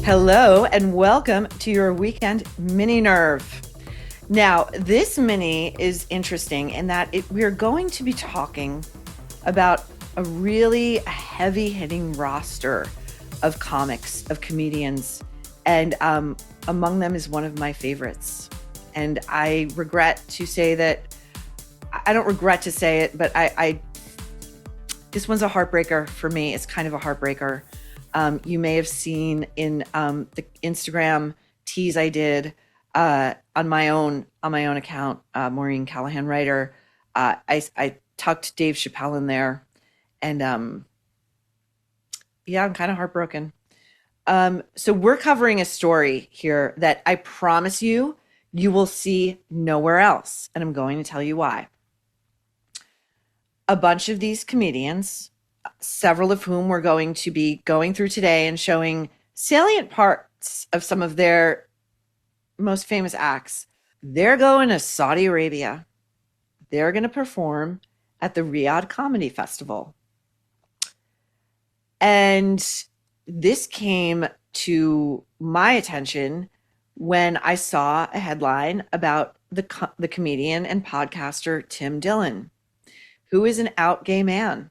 Hello and welcome to your weekend mini nerve. Now, this mini is interesting in that we're going to be talking about a really heavy hitting roster of comics, of comedians, and among them is one of my favorites. And I regret to say that, I don't regret to say it, but this one's a heartbreaker for me. It's kind of a heartbreaker. You may have seen in the Instagram tease I did on my own account, Maureen Callahan writer. I tucked Dave Chappelle in there, and yeah, I'm kind of heartbroken. So we're covering a story here that I promise you will see nowhere else, and I'm going to tell you why. A bunch of these comedians, several of whom we're going to be going through today and showing salient parts of some of their most famous acts. They're going to Saudi Arabia. They're going to perform at the Riyadh Comedy Festival. And this came to my attention when I saw a headline about the comedian and podcaster Tim Dillon, who is an out gay man,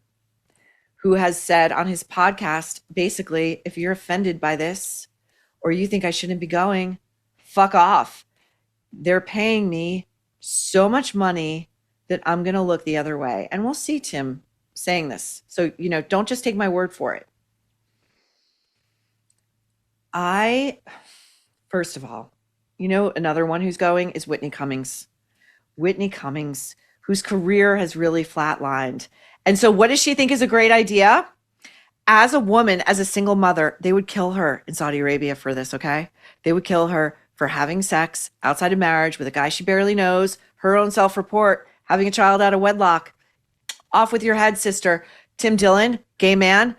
who has said on his podcast, basically, if you're offended by this or you think I shouldn't be going, fuck off. They're paying me so much money that I'm going to look the other way. And we'll see Tim saying this. So, don't just take my word for it. First of all, another one who's going is Whitney Cummings. Whitney Cummings, whose career has really flatlined. And so what does she think is a great idea? As a woman, as a single mother, they would kill her in Saudi Arabia for this, okay? They would kill her for having sex outside of marriage with a guy she barely knows, her own self-report, having a child out of wedlock. Off with your head, sister. Tim Dillon, gay man,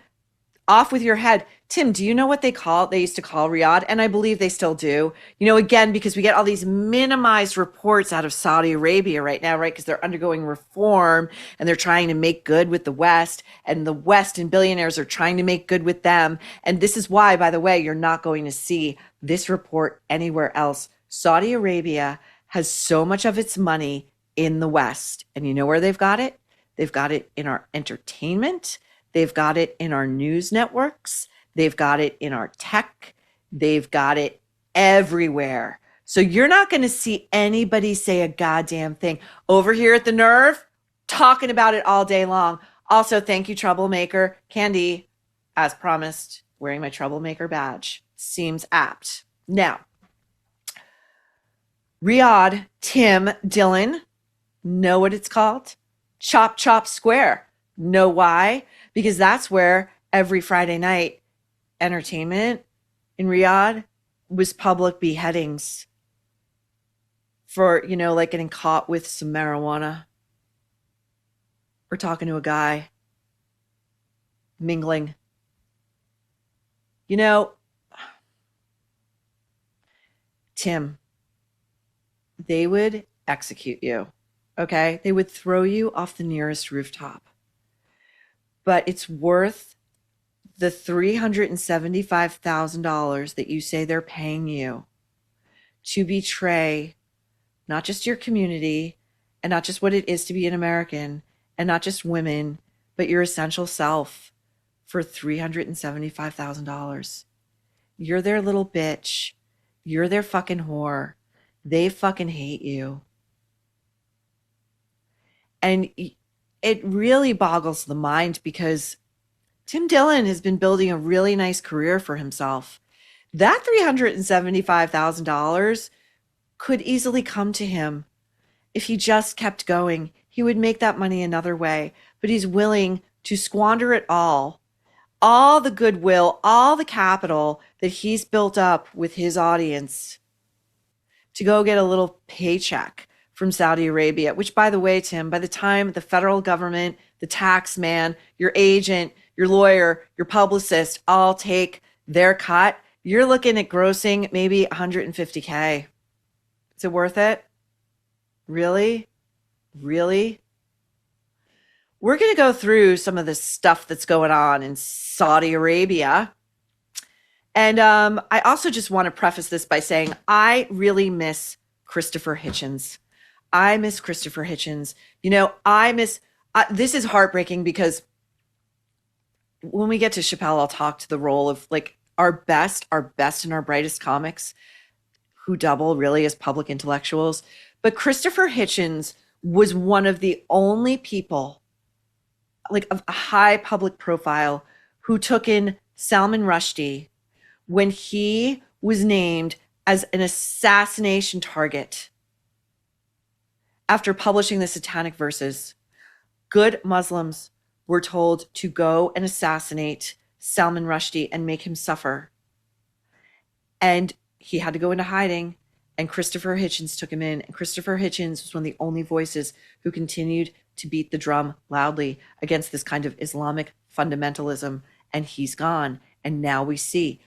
off with your head. Tim, do you know what they used to call Riyadh? And I believe they still do. Again, because we get all these minimized reports out of Saudi Arabia right now, right? Because they're undergoing reform and they're trying to make good with the West, and the West and billionaires are trying to make good with them. And this is why, by the way, you're not going to see this report anywhere else. Saudi Arabia has so much of its money in the West. And you know where they've got it? They've got it in our entertainment. They've got it in our news networks. They've got it in our tech. They've got it everywhere. So you're not going to see anybody say a goddamn thing. Over here at the Nerve, talking about it all day long. Also, thank you, Troublemaker. Candy, as promised, wearing my Troublemaker badge. Seems apt. Now, Riyadh, Tim Dillon, know what it's called? Chop Chop Square. Know why? Because that's where every Friday night entertainment in Riyadh was public beheadings for, like getting caught with some marijuana or talking to a guy, mingling. Tim, they would execute you, okay? They would throw you off the nearest rooftop. But it's worth the $375,000 that you say they're paying you to betray not just your community and not just what it is to be an American and not just women, but your essential self for $375,000. You're their little bitch. You're their fucking whore. They fucking hate you. And it really boggles the mind because Tim Dillon has been building a really nice career for himself. That $375,000 could easily come to him if he just kept going. He would make that money another way, but he's willing to squander it all the goodwill, all the capital that he's built up with his audience to go get a little paycheck from Saudi Arabia, which, by the way, Tim, by the time the federal government, the tax man, your agent, your lawyer, your publicist all take their cut, you're looking at grossing maybe $150K. Is it worth it? Really? Really? We're going to go through some of the stuff that's going on in Saudi Arabia. And I also just want to preface this by saying I really miss Christopher Hitchens. I miss Christopher Hitchens. You know, this is heartbreaking because when we get to Chappelle, I'll talk to the role of like our best and our brightest comics who double really as public intellectuals. But Christopher Hitchens was one of the only people like of a high public profile who took in Salman Rushdie when he was named as an assassination target after publishing the Satanic Verses. Good Muslims were told to go and assassinate Salman Rushdie and make him suffer. And he had to go into hiding, and Christopher Hitchens took him in. And Christopher Hitchens was one of the only voices who continued to beat the drum loudly against this kind of Islamic fundamentalism. And he's gone. And now we've seen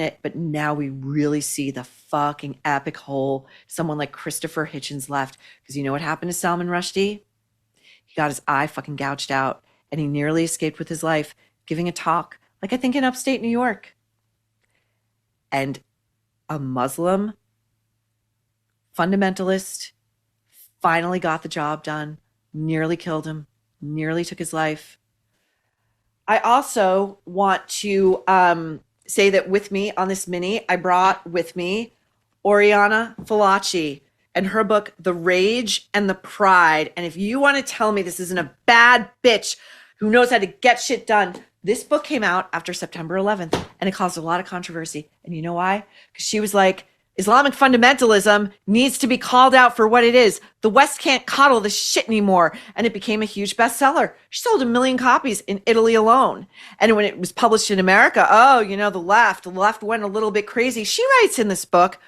it, but now we really see the fucking epic hole someone like Christopher Hitchens left. Because you know what happened to Salman Rushdie? He got his eye fucking gouged out, and he nearly escaped with his life, giving a talk, like I think in upstate New York. And a Muslim fundamentalist finally got the job done, nearly killed him, nearly took his life. I also want to say that with me on this mini, I brought with me Oriana Fallaci and her book, The Rage and the Pride. And if you want to tell me this isn't a bad bitch who knows how to get shit done, this book came out after September 11th, and it caused a lot of controversy. And you know why? Because she was like, Islamic fundamentalism needs to be called out for what it is. The West can't coddle this shit anymore. And it became a huge bestseller. She sold 1 million copies in Italy alone. And when it was published in America, the left went a little bit crazy. She writes in this book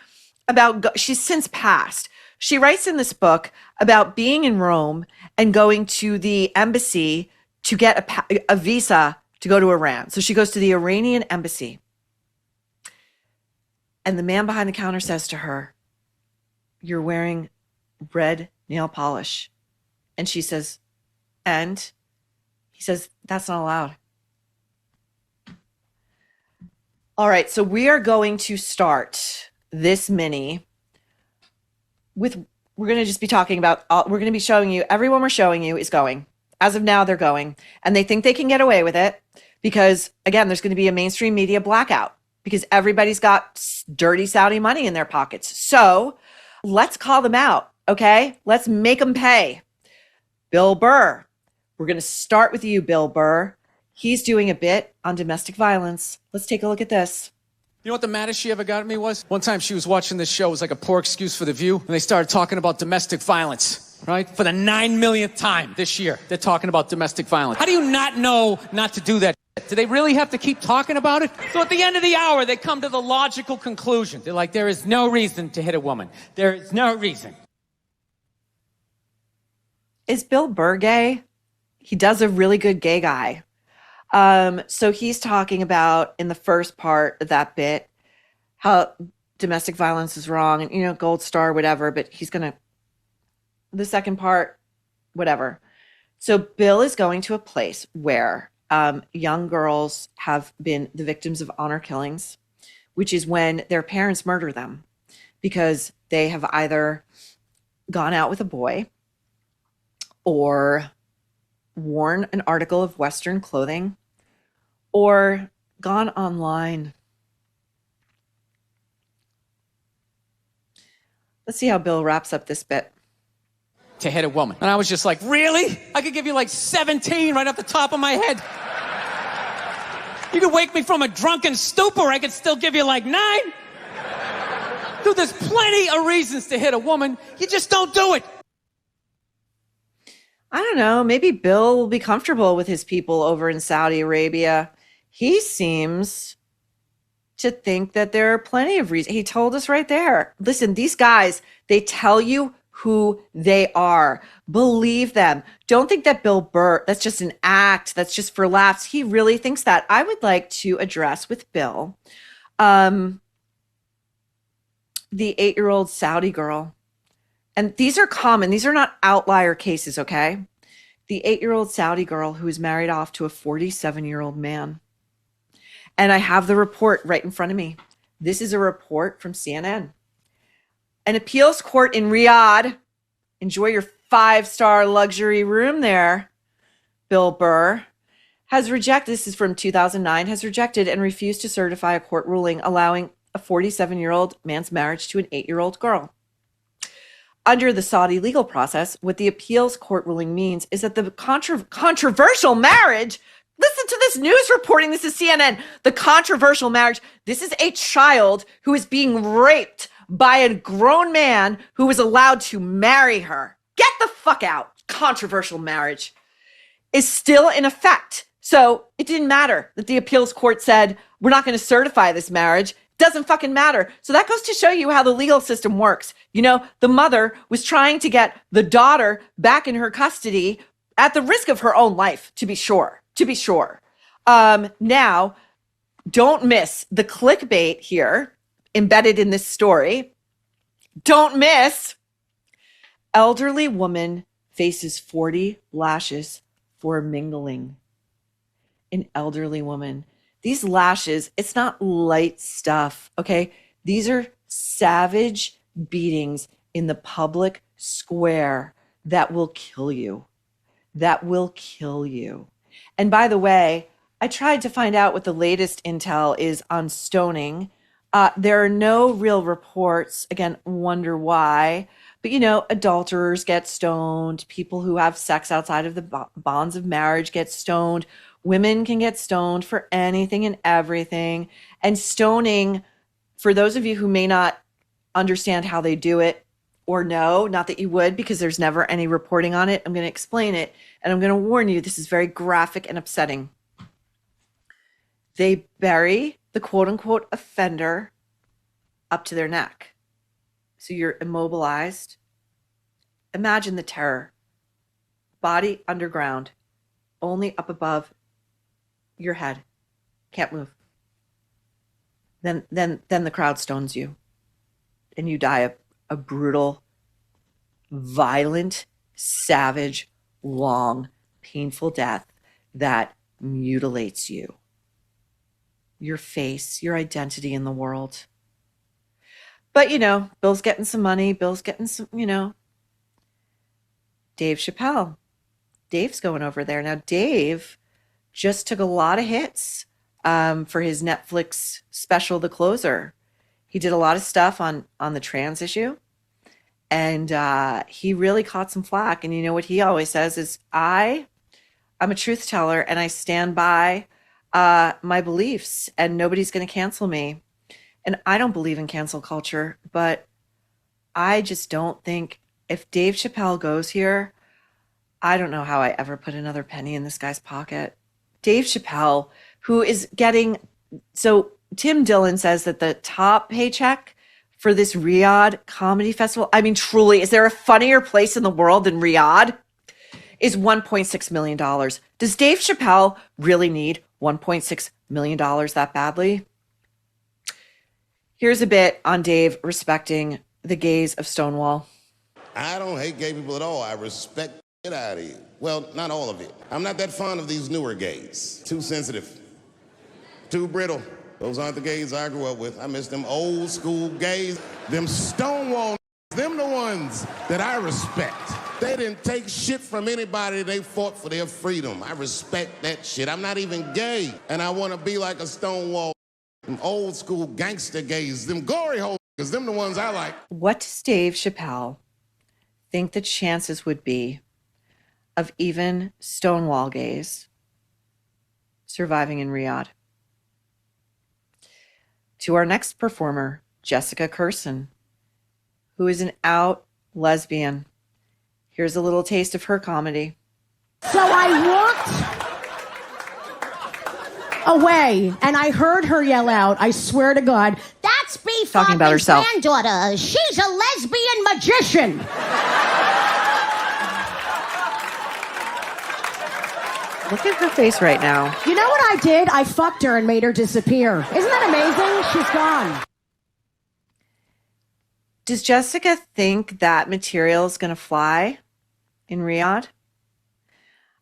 about, she's since passed. She writes in this book about being in Rome and going to the embassy to get a visa to go to Iran. So she goes to the Iranian embassy. And the man behind the counter says to her, "You're wearing red nail polish." And she says, and he says, "That's not allowed." All right, so we are going to start this mini with, we're going to just be talking about, we're going to be showing you, everyone we're showing you is going. As of now, they're going. And they think they can get away with it because, again, there's going to be a mainstream media blackout because everybody's got dirty Saudi money in their pockets. So let's call them out, okay? Let's make them pay. Bill Burr. We're going to start with you, Bill Burr. He's doing a bit on domestic violence. Let's take a look at this. You know what the maddest she ever got at me was? One time she was watching this show. It was like a poor excuse for The View. And they started talking about domestic violence, right? For the 9 millionth time this year, they're talking about domestic violence. How do you not know not to do that? Do they really have to keep talking about it? So at the end of the hour, they come to the logical conclusion. They're like, there is no reason to hit a woman. There is no reason. Is Bill Burr gay? He does a really good gay guy. So he's talking about in the first part of that bit, how domestic violence is wrong and, gold star, whatever, but the second part, whatever. So Bill is going to a place where young girls have been the victims of honor killings, which is when their parents murder them because they have either gone out with a boy or worn an article of Western clothing or gone online. Let's see how Bill wraps up this bit. To hit a woman. And I was just like, really? I could give you like 17 right off the top of my head. You could wake me from a drunken stupor, I could still give you like 9. Dude, there's plenty of reasons to hit a woman. You just don't do it. I don't know. Maybe Bill will be comfortable with his people over in Saudi Arabia. He seems to think that there are plenty of reasons. He told us right there. Listen, these guys, they tell you who they are. Believe them. Don't think that Bill Burr, that's just an act. That's just for laughs. He really thinks that. I would like to address with Bill the 8-year-old Saudi girl. And these are common. These are not outlier cases, okay? The 8-year-old Saudi girl who is married off to a 47-year-old man. And I have the report right in front of me. This is a report from CNN. An appeals court in Riyadh, enjoy your 5-star luxury room there, Bill Burr, has rejected, this is from 2009, has rejected and refused to certify a court ruling allowing a 47-year-old man's marriage to an 8-year-old girl. Under the Saudi legal process, what the appeals court ruling means is that the controversial marriage, listen to this news reporting, this is CNN, the controversial marriage, this is a child who is being raped by a grown man who was allowed to marry her. Get the fuck out. Controversial marriage is still in effect. So it didn't matter that the appeals court said, we're not going to certify this marriage. Doesn't fucking matter. So that goes to show you how the legal system works. You know, the mother was trying to get the daughter back in her custody at the risk of her own life, to be sure. Now, don't miss the clickbait here embedded in this story. Don't miss. Elderly woman faces 40 lashes for mingling. An elderly woman. These lashes, it's not light stuff, okay? These are savage beatings in the public square that will kill you. That will kill you. And by the way, I tried to find out what the latest intel is on stoning. There are no real reports. Again, wonder why. But, you know, adulterers get stoned. People who have sex outside of the bonds of marriage get stoned. Women can get stoned for anything and everything. And stoning, for those of you who may not understand how they do it or know, not that you would because there's never any reporting on it, I'm going to explain it. And I'm going to warn you, this is very graphic and upsetting. They bury the quote unquote offender up to their neck. So you're immobilized. Imagine the terror. Body underground, only up above your head. Can't move. Then the crowd stones you. And you die a brutal, violent, savage, long, painful death that mutilates you. Your face, your identity in the world. But, you know, Bill's getting some money. Bill's getting some, you know. Dave Chappelle. Dave's going over there. Now, Dave just took a lot of hits for his Netflix special, The Closer. He did a lot of stuff on the trans issue. And he really caught some flack. And you know what he always says is, I'm a truth teller and I stand by my beliefs and nobody's going to cancel me. And I don't believe in cancel culture, but I just don't think if Dave Chappelle goes here, I don't know how I ever put another penny in this guy's pocket. Dave Chappelle, who is getting, so Tim Dillon says that the top paycheck for this Riyadh Comedy Festival, I mean, truly, is there a funnier place in the world than Riyadh? Is $1.6 million. Does Dave Chappelle really need $1.6 million that badly? Here's a bit on Dave respecting the gays of Stonewall. I don't hate gay people at all. I respect the shit out of you. Well, not all of it. I'm not that fond of these newer gays. Too sensitive. Too brittle. Those aren't the gays I grew up with. I miss them old school gays. Them Stonewall, them the ones that I respect. They didn't take shit from anybody. They fought for their freedom. I respect that shit. I'm not even gay. And I want to be like a Stonewall. Them old school gangster gays, them gory hoes, because them the ones I like. What does Dave Chappelle think the chances would be of even Stonewall gays surviving in Riyadh? To our next performer, Jessica Curson, who is an out lesbian. Here's a little taste of her comedy. So I walked away and I heard her yell out, I swear to God, that's B. Talking about herself. Granddaughter. She's a lesbian magician. Look at her face right now. You know what I did? I fucked her and made her disappear. Isn't that amazing? She's gone. Does Jessica think that material is going to fly in Riyadh?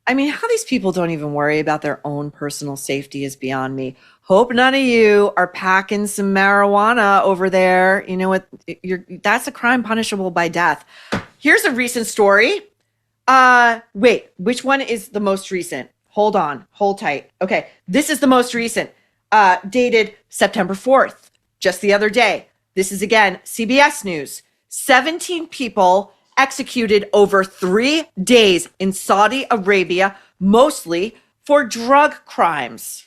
I mean, how these people don't even worry about their own personal safety is beyond me. Hope none of you are packing some marijuana over there. You know what? That's a crime punishable by death. Here's a recent story. Wait, which one is the most recent? Hold on, hold tight. Okay, this is the most recent, dated September 4th, just the other day. This is again CBS News. 17 people executed over 3 days in Saudi Arabia, mostly for drug crimes.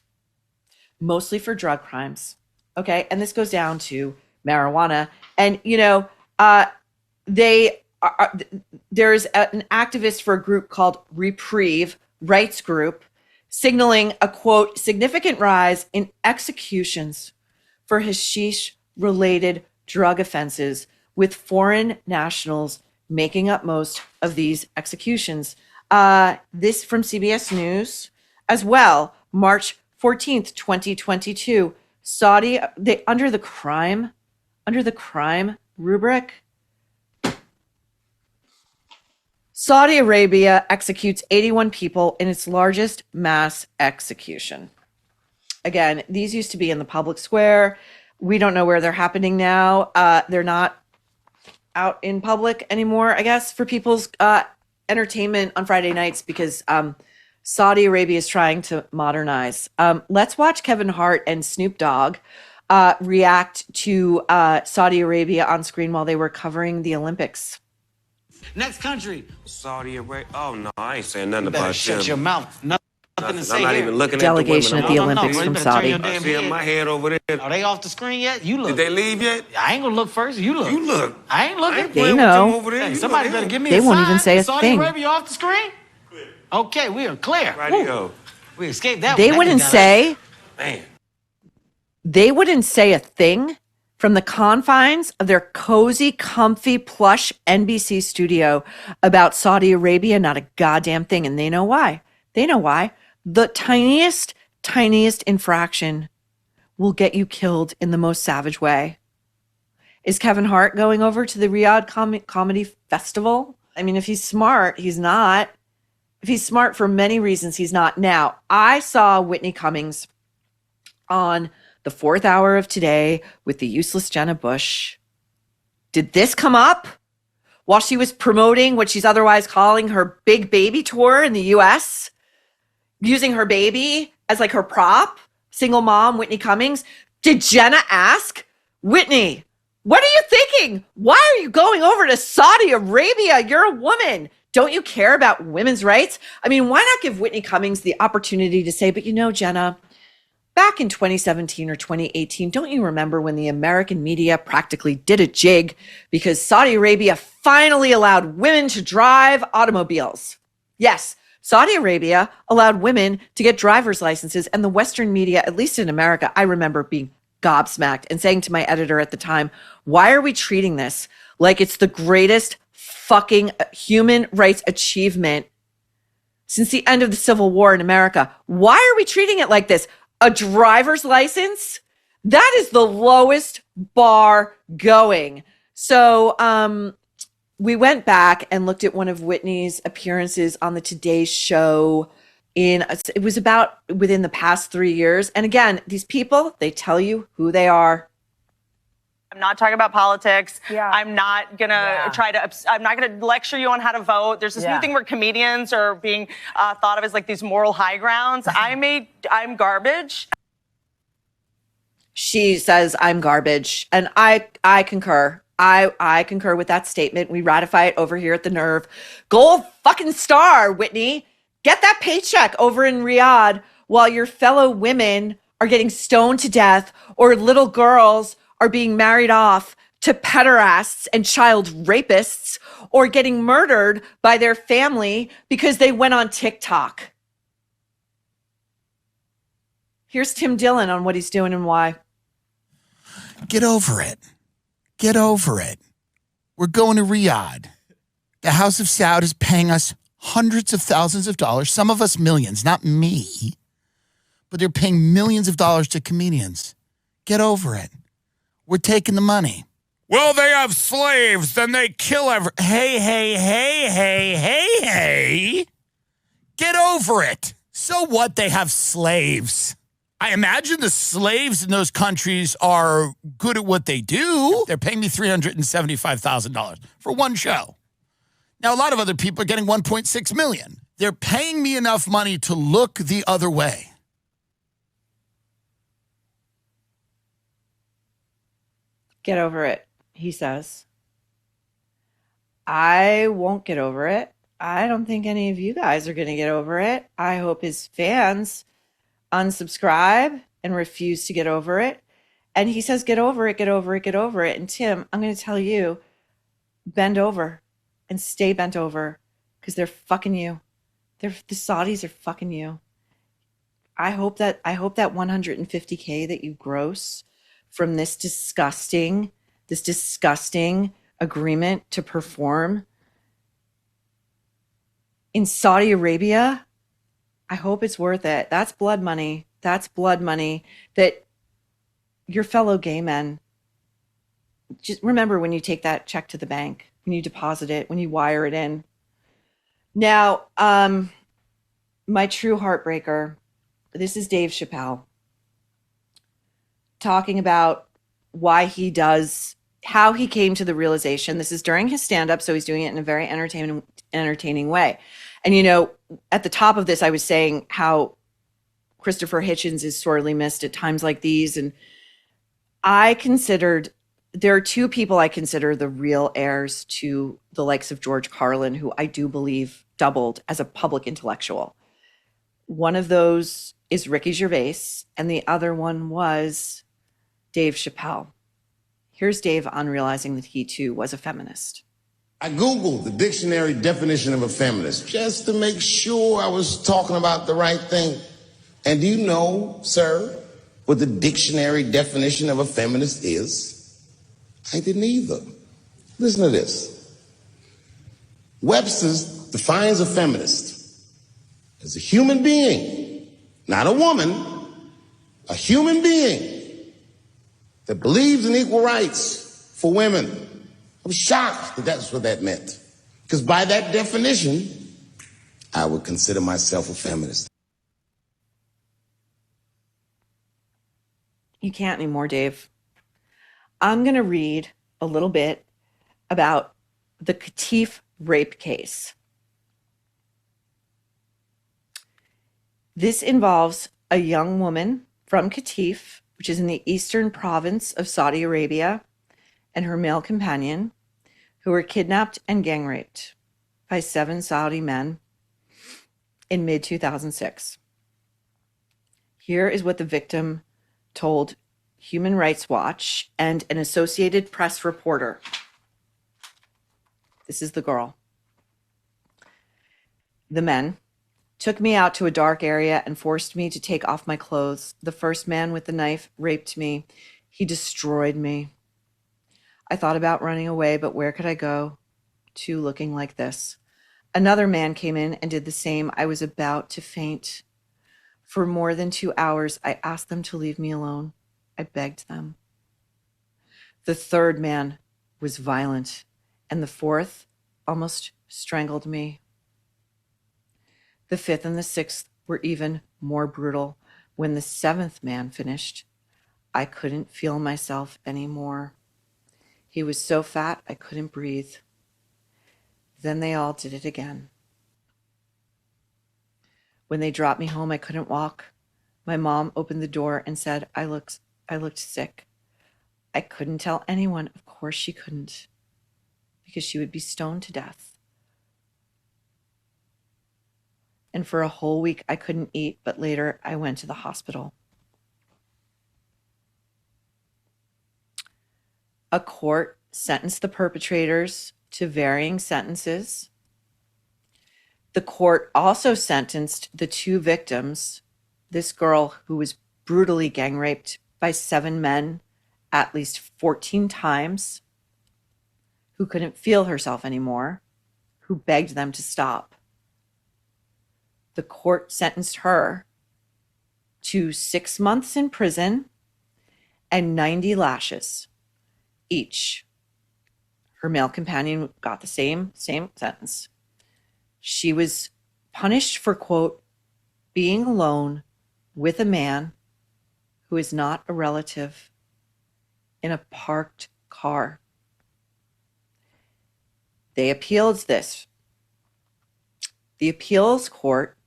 Mostly for drug crimes. Okay, and this goes down to marijuana. And, you know, there's an activist for a group called Reprieve Rights Group signaling a, quote, significant rise in executions for hashish-related drug offenses, with foreign nationals making up most of these executions. This from CBS News as well, March 14th, 2022. Under the crime rubric, Saudi Arabia executes 81 people in its largest mass execution. Again, these used to be in the public square. We don't know where they're happening now. They're not out in public anymore, I guess, for people's entertainment on Friday nights because Saudi Arabia is trying to modernize. Let's watch Kevin Hart and Snoop Dogg react to Saudi Arabia on screen while they were covering the Olympics. Next country. Saudi Arabia. Oh no, I ain't saying nothing about Shut them. your mouth. Nothing to say I'm not here. even looking Delegation at at the the women. Olympics bro. You from better turn Saudi. your I damn see head. my head over there. Are they off the screen yet? You look. Did they leave yet? I ain't gonna look first. You look. You look. I ain't looking. They know. Over there. Hey, You somebody look better here. give me They a won't sign. even say a Saudi thing. Arabia off the screen? Okay, we are clear. Radio. Woo. We escaped that They one. wouldn't That say Man. a thing from the confines of their cozy, comfy, plush NBC studio about Saudi Arabia. Not a goddamn thing. And they know why. The tiniest infraction will get you killed in the most savage way. Is Kevin Hart going over to the Riyadh Comedy Festival? I mean, if he's smart, he's not. If he's smart for many reasons, he's not. Now, I saw Whitney Cummings on the 4th hour of Today with the useless Jenna Bush. Did this come up while she was promoting what she's otherwise calling her big baby tour in the US? Using her baby as like her prop? Single mom, Whitney Cummings. Did Jenna ask, Whitney, what are you thinking? Why are you going over to Saudi Arabia? You're a woman. Don't you care about women's rights? I mean, why not give Whitney Cummings the opportunity to say, but you know, Jenna, back in 2017 or 2018, don't you remember when the American media practically did a jig because Saudi Arabia finally allowed women to drive automobiles? Yes, Saudi Arabia allowed women to get driver's licenses, and the Western media, at least in America, I remember being gobsmacked and saying to my editor at the time, why are we treating this like it's the greatest fucking human rights achievement since the end of the Civil War in America? Why are we treating it like this? A driver's license? That is the lowest bar going. So we went back and looked at one of Whitney's appearances on the Today Show. It was about within the past 3 years. And again, these people, they tell you who they are. I'm not talking about politics. Yeah. I'm not gonna I'm not gonna lecture you on how to vote. There's this new thing where comedians are being thought of as like these moral high grounds. I'm garbage. She says I'm garbage. And I concur. I concur with that statement. We ratify it over here at the Nerve. Gold fucking star, Whitney. Get that paycheck over in Riyadh while your fellow women are getting stoned to death or little girls are being married off to pederasts and child rapists or getting murdered by their family because they went on TikTok. Here's Tim Dillon on what he's doing and why. Get over it. Get over it. We're going to Riyadh. The House of Saud is paying us hundreds of thousands of dollars, some of us millions, not me, but they're paying millions of dollars to comedians. Get over it. We're taking the money. Well, they have slaves, then they kill Hey. Get over it. So what? They have slaves. I imagine the slaves in those countries are good at what they do. They're paying me $375,000 for one show. Now, a lot of other people are getting $1.6 million. They're paying me enough money to look the other way. Get over it, he says. I won't get over it. I don't think any of you guys are going to get over it. I hope his fans unsubscribe and refuse to get over it. And he says, get over it, get over it, get over it. And Tim, I'm going to tell you, bend over and stay bent over because they're fucking you. The Saudis are fucking you. I hope that 150K that you gross from this disgusting agreement to perform in Saudi Arabia, I hope it's worth it. That's blood money. That's blood money that your fellow gay men, just remember when you take that check to the bank, when you deposit it, when you wire it in. Now, my true heartbreaker, this is Dave Chappelle talking about why he does, how he came to the realization. This is during his stand-up, so he's doing it in a very entertaining way. And, you know, at the top of this, I was saying how Christopher Hitchens is sorely missed at times like these. And there are two people I consider the real heirs to the likes of George Carlin, who I do believe doubled as a public intellectual. One of those is Ricky Gervais, and the other one was Dave Chappelle. Here's Dave on realizing that he too was a feminist. I Googled the dictionary definition of a feminist just to make sure I was talking about the right thing. And do you know, sir, what the dictionary definition of a feminist is? I didn't either. Listen to this. Webster's defines a feminist as a human being, not a woman, a human being that believes in equal rights for women. I was shocked that that's what that meant. Because by that definition, I would consider myself a feminist. You can't anymore, Dave. I'm going to read a little bit about the Qatif rape case. This involves a young woman from Qatif, which is in the eastern province of Saudi Arabia, and her male companion, who were kidnapped and gang raped by 7 Saudi men in mid-2006. Here is what the victim told Human Rights Watch and an Associated Press reporter. This is the girl. The men took me out to a dark area and forced me to take off my clothes. The first man with the knife raped me. He destroyed me. I thought about running away, but where could I go to looking like this? Another man came in and did the same. I was about to faint. For more than 2 hours, I asked them to leave me alone. I begged them. The third man was violent, and the fourth almost strangled me. The fifth and the sixth were even more brutal. When the 7th man finished, I couldn't feel myself anymore. He was so fat I couldn't breathe. Then they all did it again. When they dropped me home, I couldn't walk. My mom opened the door and said I looked sick. I couldn't tell anyone. Of course she couldn't, because she would be stoned to death. And for a whole week, I couldn't eat, but later I went to the hospital. A court sentenced the perpetrators to varying sentences. The court also sentenced the 2 victims, this girl who was brutally gang raped by 7 men at least 14 times, who couldn't feel herself anymore, who begged them to stop. The court sentenced her to 6 months in prison and 90 lashes each. Her male companion got the same sentence. She was punished for, quote, being alone with a man who is not a relative in a parked car. They appealed this. The appeals court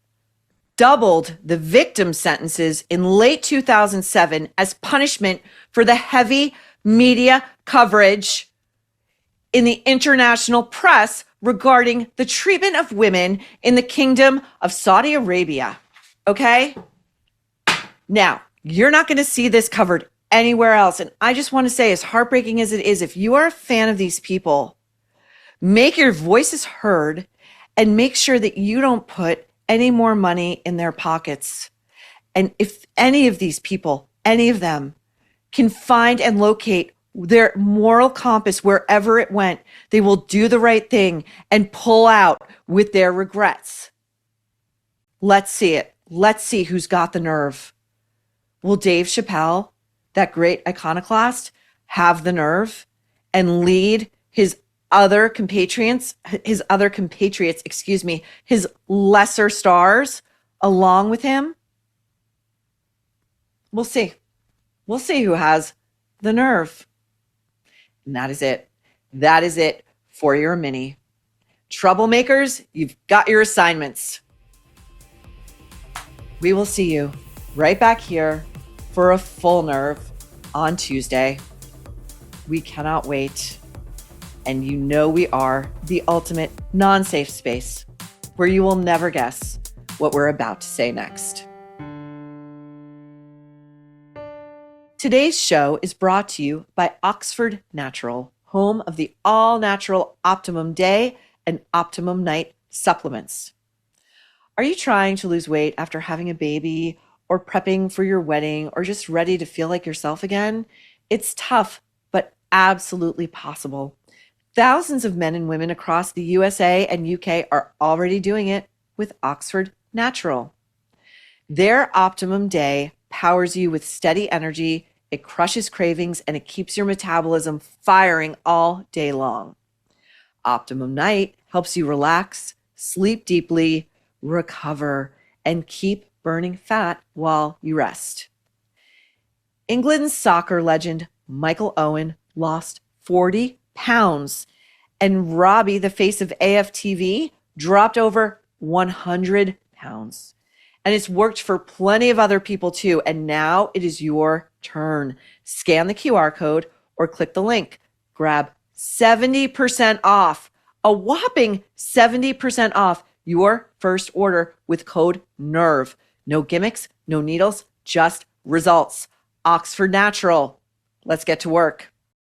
doubled the victim sentences in late 2007 as punishment for the heavy media coverage in the international press regarding the treatment of women in the Kingdom of Saudi Arabia. Okay? Now, you're not going to see this covered anywhere else. And I just want to say, as heartbreaking as it is, if you are a fan of these people, make your voices heard and make sure that you don't put any more money in their pockets. And if any of these people, any of them, can find and locate their moral compass wherever it went, they will do the right thing and pull out with their regrets. Let's see it. Let's see who's got the nerve. Will Dave Chappelle, that great iconoclast, have the nerve and lead his other compatriots, his lesser stars along with him? We'll see. We'll see who has the nerve. And that is it. That is it for your mini. Troublemakers, you've got your assignments. We will see you right back here for a full nerve on Tuesday. We cannot wait. And you know we are the ultimate non-safe space where you will never guess what we're about to say next. Today's show is brought to you by Oxford Natural, home of the all-natural Optimum Day and Optimum Night supplements. Are you trying to lose weight after having a baby or prepping for your wedding or just ready to feel like yourself again? It's tough, but absolutely possible. Thousands of men and women across the USA and UK are already doing it with Oxford Natural. Their Optimum Day powers you with steady energy, it crushes cravings, and it keeps your metabolism firing all day long. Optimum Night helps you relax, sleep deeply, recover, and keep burning fat while you rest. England's soccer legend Michael Owen lost 40 pounds, and Robbie, the face of AFTV, dropped over 100 pounds. And it's worked for plenty of other people too. And now it is your turn. Scan the QR code or click the link. Grab 70% off, a whopping 70% off your first order with code NERVE. No gimmicks, no needles, just results. Oxford Natural. Let's get to work.